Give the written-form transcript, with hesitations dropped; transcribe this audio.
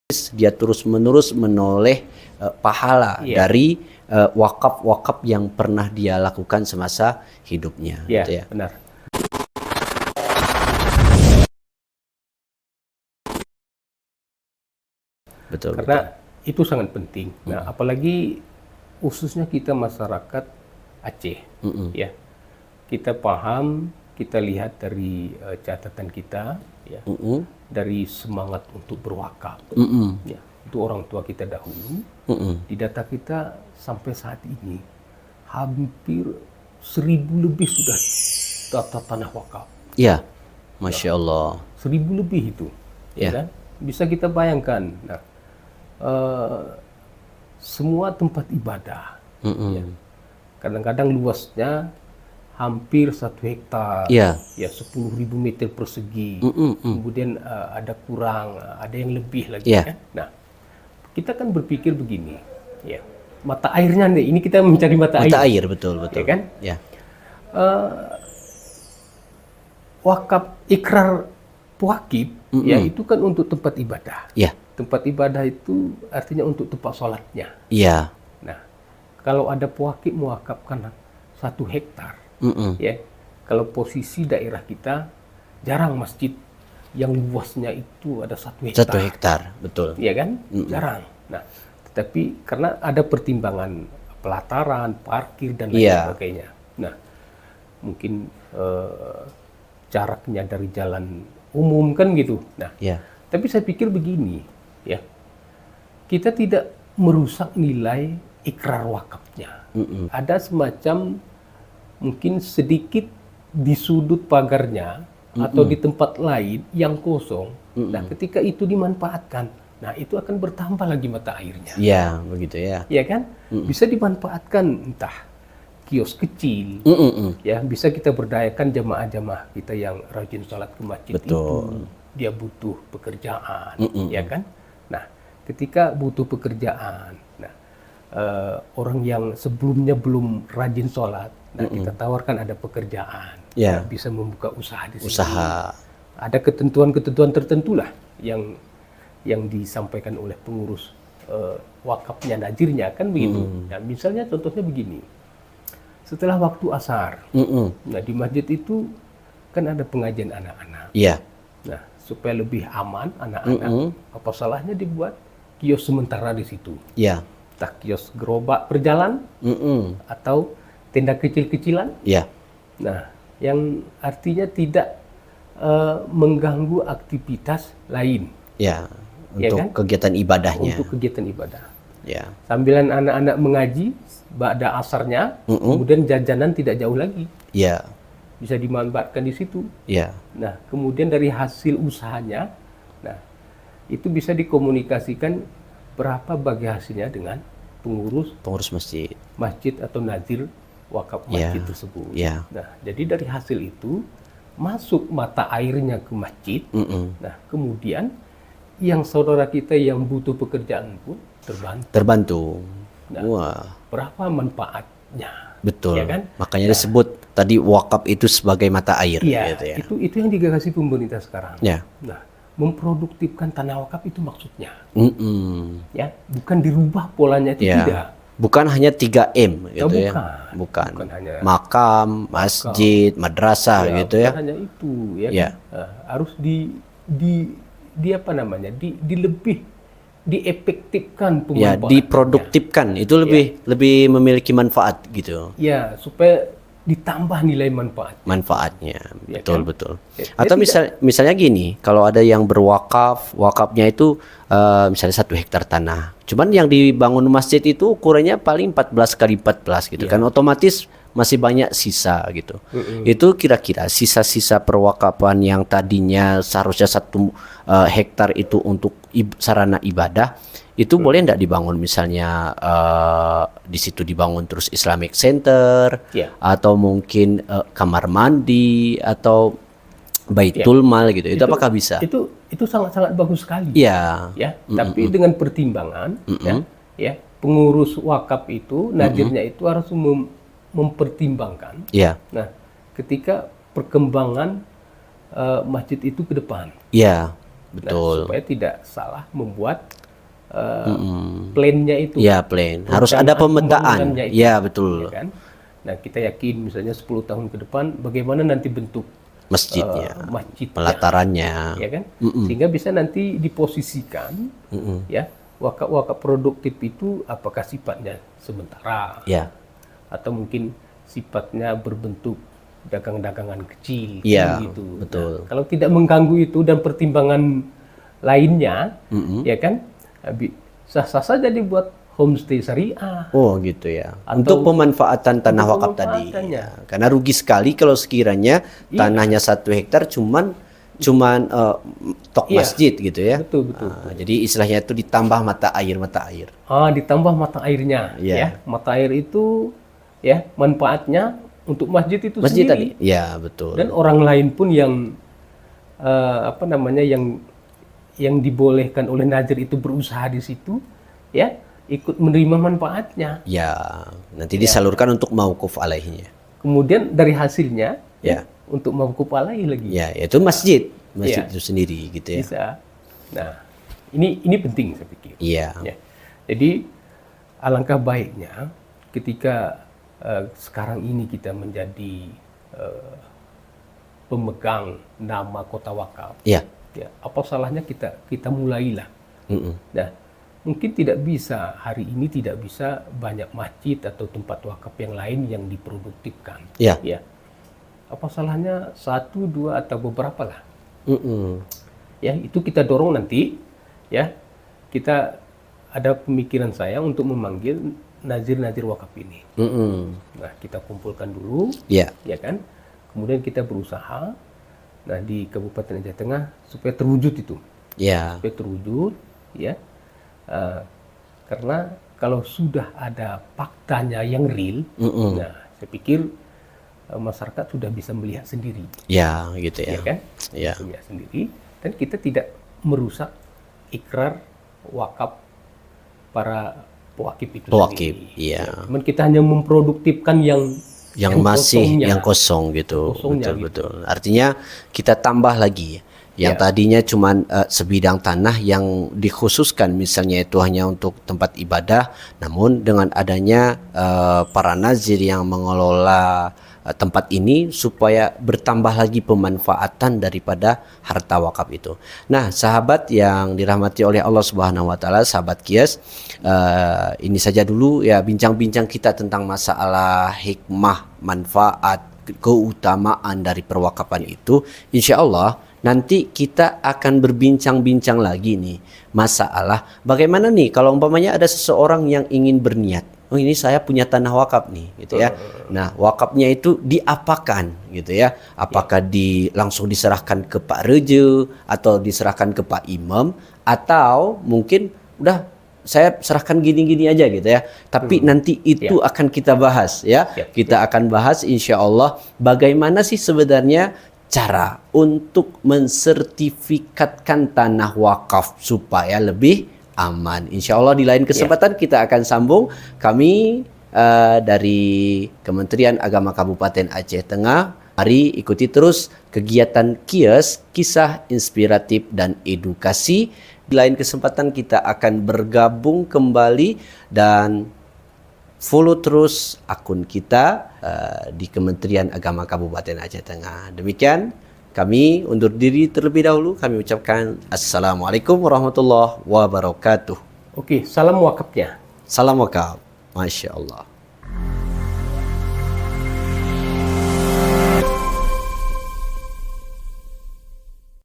dia terus-menerus menoleh pahala dari wakaf-wakaf yang pernah dia lakukan semasa hidupnya. Ya, gitu ya. Benar. Betul. Karena itu sangat penting. Nah, apalagi khususnya kita masyarakat Aceh, ya. Kita paham, kita lihat dari catatan kita, ya, dari semangat untuk berwakaf. Ya, itu orang tua kita dahulu. Di data kita sampai saat ini hampir 1000 lebih sudah data tanah wakaf. Iya, Masya Allah. 1000 lebih itu, ya kan? Bisa kita bayangkan. Nah, semua tempat ibadah, ya. Kadang-kadang luasnya hampir 1 hektar, ya 10.000 meter persegi. Kemudian ada kurang, ada yang lebih lagi, kan? Nah, kita kan berpikir begini, ya, mata airnya nih, ini kita mencari mata air, betul, ya kan? Ya. Wakaf ikrar puakib, ya, itu kan untuk tempat ibadah. Ya. Tempat ibadah itu artinya untuk tempat sholatnya. Iya. Nah, kalau ada puakib mewakafkan 1 hektar, ya, kalau posisi daerah kita jarang masjid yang luasnya itu ada 1 hektar. 1 hektar, betul. Iya kan? Jarang. Nah, tetapi karena ada pertimbangan pelataran, parkir dan lain sebagainya. Nah, mungkin jaraknya dari jalan umum kan gitu. Nah, tapi saya pikir begini, ya, kita tidak merusak nilai ikrar wakafnya. Ada semacam mungkin sedikit di sudut pagarnya atau di tempat lain yang kosong. Nah, ketika itu dimanfaatkan, nah itu akan bertambah lagi mata airnya. Iya, begitu ya. Iya kan? Bisa dimanfaatkan entah kios kecil, ya, bisa kita berdayakan jamaah-jamaah kita yang rajin sholat ke masjid. Betul. Itu dia butuh pekerjaan, ya kan? Nah, ketika butuh pekerjaan, nah, orang yang sebelumnya belum rajin sholat, nah, kita tawarkan ada pekerjaan, ya, bisa membuka usaha di sini. Ada ketentuan-ketentuan tertentu lah yang disampaikan oleh pengurus wakafnya, najirnya, kan begitu. Nah, misalnya contohnya begini. Setelah waktu asar, nah di masjid itu kan ada pengajian anak-anak. Iya. Nah, supaya lebih aman anak-anak, apa salahnya dibuat kios sementara di situ? Iya. Entah kios gerobak berjalan, atau tenda kecil-kecilan. Iya. Nah, yang artinya tidak mengganggu aktivitas lain. Ya, untuk ya kan? kegiatan ibadahnya. Untuk kegiatan ibadah. Ya. Sambilan anak-anak mengaji, ba'da asarnya, kemudian jajanan tidak jauh lagi. Iya. Bisa dimanfaatkan di situ. Iya. Nah, kemudian dari hasil usahanya, nah itu bisa dikomunikasikan berapa bagi hasilnya dengan pengurus masjid atau nazir wakaf masjid tersebut. Ya. Nah, jadi dari hasil itu masuk mata airnya ke masjid. Nah, kemudian yang saudara kita yang butuh pekerjaan pun terbantu. Nah, wah, berapa manfaatnya? Betul. Ya kan? Makanya disebut tadi wakaf itu sebagai mata air. Iya, gitu ya. itu yang digagas pemerintah sekarang. Ya. Nah, memproduktifkan tanah wakaf itu maksudnya. Ya, bukan dirubah polanya itu, tidak. Bukan hanya 3M gitu bukan. ya. Bukan hanya makam, masjid, madrasah gitu ya. Bukan hanya itu ya. Ya. Kan? Harus di apa namanya? Lebih diefektifkan pemanfaatannya. Diproduktifkan. Itu lebih memiliki manfaat gitu. Ya, supaya ditambah nilai manfaatnya. Ya, betul. Atau misalnya gini, kalau ada yang berwakaf, wakafnya itu misalnya 1 hektar tanah. Cuman yang dibangun masjid itu ukurannya paling 14 kali 14 gitu kan, otomatis masih banyak sisa gitu. Itu kira-kira sisa-sisa perwakafan yang tadinya seharusnya 1 hektar itu untuk sarana ibadah, itu boleh nggak dibangun misalnya di situ dibangun terus Islamic Center, atau mungkin kamar mandi atau Baitul Mal gitu. Itu apakah bisa? Itu sangat-sangat bagus sekali. Ya. Tapi dengan pertimbangan, ya, pengurus wakaf itu, najirnya itu harus mempertimbangkan. Nah, ketika perkembangan masjid itu ke depan. Betul. supaya tidak salah membuat plan-nya itu. Ya, plan. Harus ada pemetaan. Pembangunannya itu, Ya, betul. ya kan? Nah, kita yakin misalnya 10 tahun ke depan bagaimana nanti bentuk Masjidnya, masjidnya, pelatarannya. ya kan? Sehingga bisa nanti diposisikan, ya, wakaf-wakaf produktif itu apakah sifatnya sementara, Ya, atau mungkin sifatnya berbentuk dagang-dagangan kecil, Iya, kan gitu. betul. Nah, kalau tidak mengganggu itu dan pertimbangan lainnya, ya kan, sah-sah saja dibuat homestay syariah. oh gitu ya. Atau Untuk pemanfaatan tanah untuk wakaf tadi. pemanfaatannya. Ya. Karena rugi sekali kalau sekiranya tanahnya 1 hektar cuman tok Iya. masjid gitu ya. Betul, betul. Jadi istilahnya itu ditambah mata air. Ditambah mata airnya, Iya. ya. Mata air itu, ya, manfaatnya untuk masjid itu Masjid sendiri. tadi. Ya, betul. Dan orang lain pun yang yang dibolehkan oleh nazir itu berusaha di situ, ya, ikut menerima manfaatnya. Ya, nanti disalurkan untuk mauquf alaihnya. Kemudian dari hasilnya, Ya. untuk mauquf alaih lagi. Ya, itu masjid Iya. itu sendiri gitu ya. Bisa. Nah, ini penting saya pikir. Iya. Ya. Jadi alangkah baiknya ketika sekarang ini kita menjadi pemegang nama kota wakaf, Iya. ya, apa salahnya kita mulailah. Mm-mm. Nah, mungkin tidak bisa hari ini tidak bisa banyak masjid atau tempat wakaf yang lain yang diproduktifkan. Iya. Ya. Apa salahnya 1, 2 atau beberapa lah. Mm-mm. Ya, itu kita dorong nanti, ya. Kita ada pemikiran saya untuk memanggil nazir-nazir wakaf ini. Mm-mm. Nah, kita kumpulkan dulu, Iya. ya kan? Kemudian kita berusaha, nah, di Kabupaten Aceh Tengah supaya terwujud itu, Iya. supaya terwujud, ya. Karena kalau sudah ada faktanya yang real, nah, saya pikir masyarakat sudah bisa melihat sendiri, Ya, gitu ya ya. kan? Iya. Melihat sendiri, dan kita tidak merusak ikrar wakaf para pewakif itu Pewakif, sendiri. iya. Cuman kita hanya memproduktifkan yang Masih kosongnya. yang kosong gitu. Kosongnya Betul. Artinya kita tambah lagi. Yang Ya. tadinya cuman sebidang tanah yang dikhususkan misalnya itu hanya untuk tempat ibadah, namun dengan adanya para nazir yang mengelola tempat ini supaya bertambah lagi pemanfaatan daripada harta wakaf itu. Nah, sahabat yang dirahmati oleh Allah Subhanahu wa taala, sahabat Kias, ini saja dulu ya bincang-bincang kita tentang masalah hikmah, manfaat, keutamaan dari perwakafan itu. Insya Allah nanti kita akan berbincang-bincang lagi nih masalah bagaimana nih kalau umpamanya ada seseorang yang ingin berniat, oh ini saya punya tanah wakaf nih gitu ya. Nah, wakafnya itu diapakan gitu ya? Apakah langsung diserahkan ke Pak Reje atau diserahkan ke Pak Imam, atau mungkin udah saya serahkan gini-gini aja gitu ya. Tapi nanti itu akan kita bahas ya. Kita akan bahas insya Allah bagaimana sih sebenarnya cara untuk mensertifikatkan tanah wakaf supaya lebih aman. Insya Allah di lain kesempatan kita akan sambung. Kami dari Kementerian Agama Kabupaten Aceh Tengah, mari ikuti terus kegiatan Kias, kisah inspiratif dan edukasi. Di lain kesempatan kita akan bergabung kembali dan follow terus akun kita di Kementerian Agama Kabupaten Aceh Tengah. Demikian kami undur diri terlebih dahulu. Kami ucapkan Assalamualaikum warahmatullahi wabarakatuh. Oke, salam wakafnya. Salam wakaf. Masya Allah.